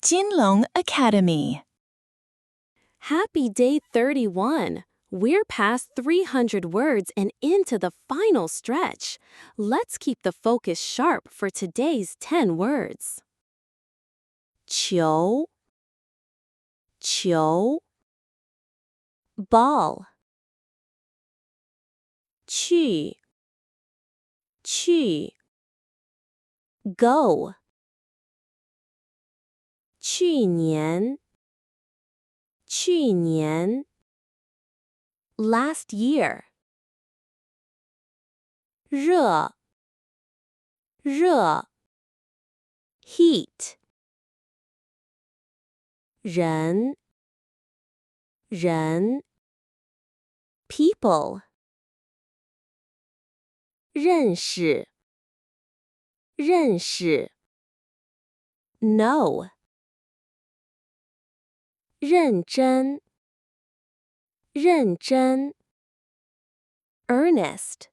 Jinlong Academy. Happy day 31! We're past 300 words and into the final stretch. Let's keep the focus sharp for today's 10 words. 球 球 ball 去 去 go 去年 去年 last year 热热 heat 人人 people 认识认识 know 认真认真 earnest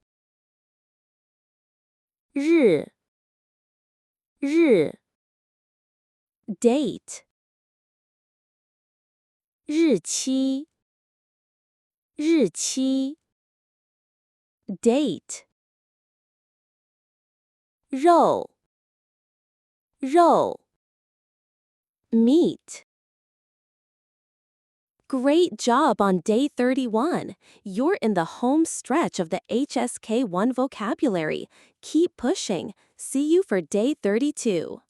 日日 date 日期日期 date 肉肉 meat. Great job on day 31. You're in the home stretch of the HSK 1 vocabulary. Keep pushing. See you for day 32.